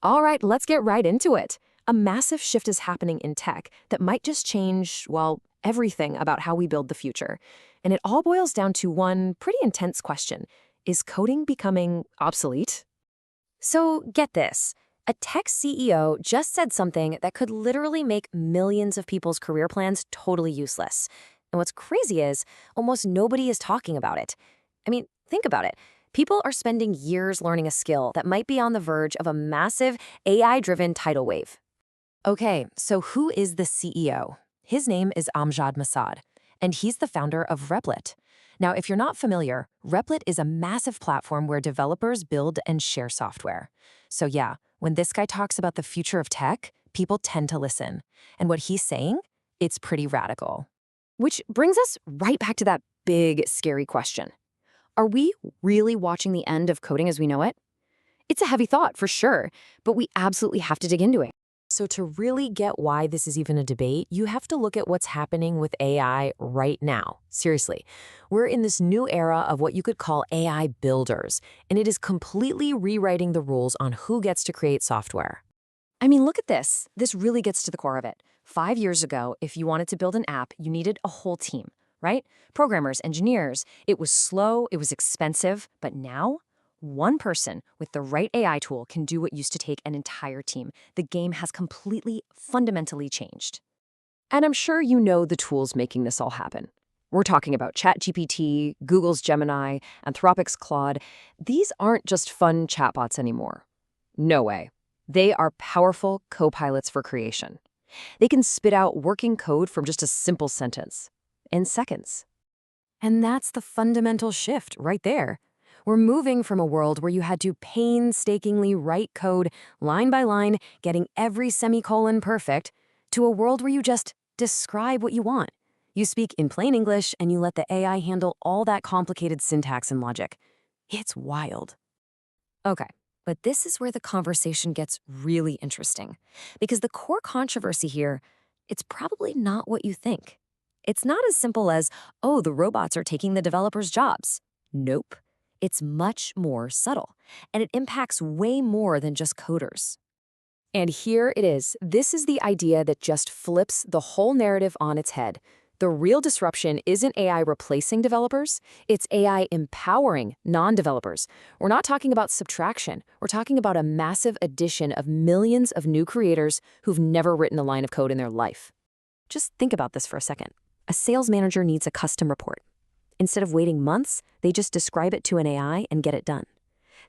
All right, let's get right into it. A massive shift is happening in tech that might just change, well, everything about how we build the future. And it all boils down to one pretty intense question. Is coding becoming obsolete? So get this. A tech CEO just said something that could literally make millions of people's career plans totally useless. And what's crazy is almost nobody is talking about it. I mean, think about it. People are spending years learning a skill that might be on the verge of a massive AI-driven tidal wave. Okay, so who is the CEO? His name is Amjad Masad, and he's the founder of Replit. Now, if you're not familiar, Replit is a massive platform where developers build and share software. So yeah, when this guy talks about the future of tech, people tend to listen. And what he's saying, it's pretty radical. Which brings us right back to that big, scary question. Are we really watching the end of coding as we know it? It's a heavy thought, for sure, but we absolutely have to dig into it. So to really get why this is even a debate, you have to look at what's happening with AI right now. Seriously, we're in this new era of what you could call AI builders, and it is completely rewriting the rules on who gets to create software. I mean, look at this. This really gets to the core of it. 5 years ago, if you wanted to build an app, you needed a whole team, right? Programmers, engineers. It was slow, it was expensive, but now one person with the right AI tool can do what used to take an entire team. The game has completely, fundamentally changed. And I'm sure you know the tools making this all happen. We're talking about ChatGPT, Google's Gemini, Anthropic's Claude. These aren't just fun chatbots anymore. No way. They are powerful co-pilots for creation. They can spit out working code from just a simple sentence in seconds. And that's the fundamental shift right there. We're moving from a world where you had to painstakingly write code line by line, getting every semicolon perfect, to a world where you just describe what you want. You speak in plain English and you let the AI handle all that complicated syntax and logic. It's wild. Okay, but this is where the conversation gets really interesting. Because the core controversy here, it's probably not what you think. It's not as simple as, oh, the robots are taking the developers' jobs. Nope. It's much more subtle, and it impacts way more than just coders. And here it is. This is the idea that just flips the whole narrative on its head. The real disruption isn't AI replacing developers, it's AI empowering non-developers. We're not talking about subtraction. We're talking about a massive addition of millions of new creators who've never written a line of code in their life. Just think about this for a second. A sales manager needs a custom report. Instead of waiting months, they just describe it to an AI and get it done.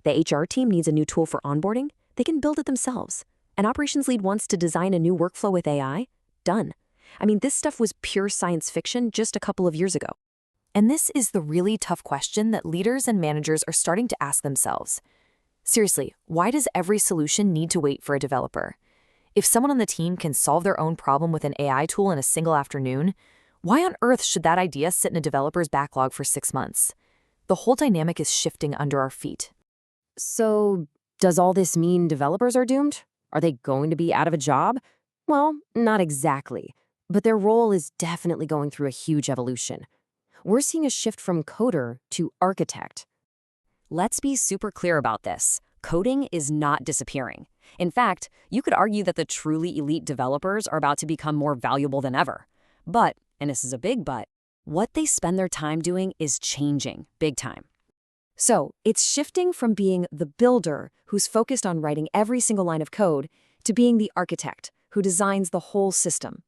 The HR team needs a new tool for onboarding. They can build it themselves. An operations lead wants to design a new workflow with AI. Done. I mean, this stuff was pure science fiction just a couple of years ago. And this is the really tough question that leaders and managers are starting to ask themselves. Seriously, why does every solution need to wait for a developer? If someone on the team can solve their own problem with an AI tool in a single afternoon, why on earth should that idea sit in a developer's backlog for 6 months? The whole dynamic is shifting under our feet. So, does all this mean developers are doomed? Are they going to be out of a job? Well, not exactly. But their role is definitely going through a huge evolution. We're seeing a shift from coder to architect. Let's be super clear about this. Coding is not disappearing. In fact, you could argue that the truly elite developers are about to become more valuable than ever. But, and this is a big but, what they spend their time doing is changing big time. So it's shifting from being the builder who's focused on writing every single line of code to being the architect who designs the whole system.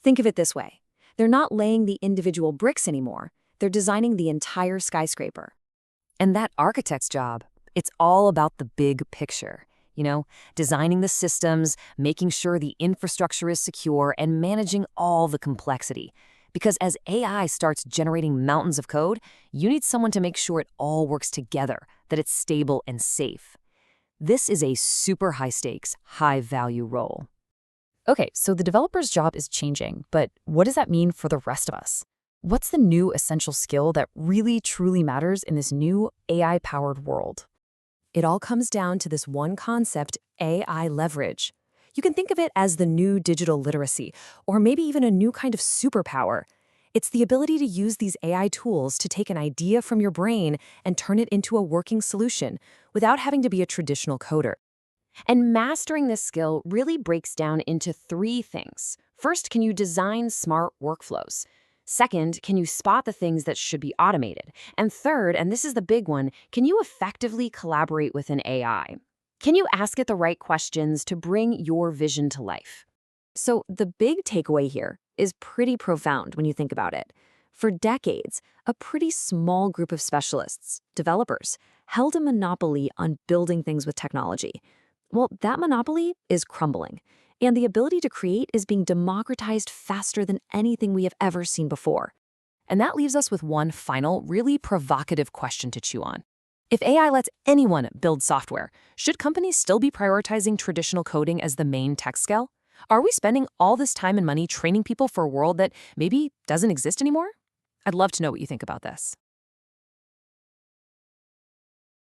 Think of it this way. They're not laying the individual bricks anymore. They're designing the entire skyscraper. And that architect's job, it's all about the big picture. Designing the systems, making sure the infrastructure is secure, and managing all the complexity. Because as AI starts generating mountains of code, you need someone to make sure it all works together, that it's stable and safe. This is a super high-stakes, high-value role. Okay, so the developer's job is changing, but what does that mean for the rest of us? What's the new essential skill that really, truly matters in this new AI-powered world? It all comes down to this one concept, AI leverage. You can think of it as the new digital literacy, or maybe even a new kind of superpower. It's the ability to use these AI tools to take an idea from your brain and turn it into a working solution without having to be a traditional coder. And mastering this skill really breaks down into three things. First, can you design smart workflows? Second, can you spot the things that should be automated? And third, and this is the big one, can you effectively collaborate with an AI? Can you ask it the right questions to bring your vision to life? So, the big takeaway here is pretty profound when you think about it. For decades, a pretty small group of specialists, developers, held a monopoly on building things with technology. Well, that monopoly is crumbling, and the ability to create is being democratized faster than anything we have ever seen before. And that leaves us with one final, really provocative question to chew on. If AI lets anyone build software, should companies still be prioritizing traditional coding as the main tech skill? Are we spending all this time and money training people for a world that maybe doesn't exist anymore? I'd love to know what you think about this.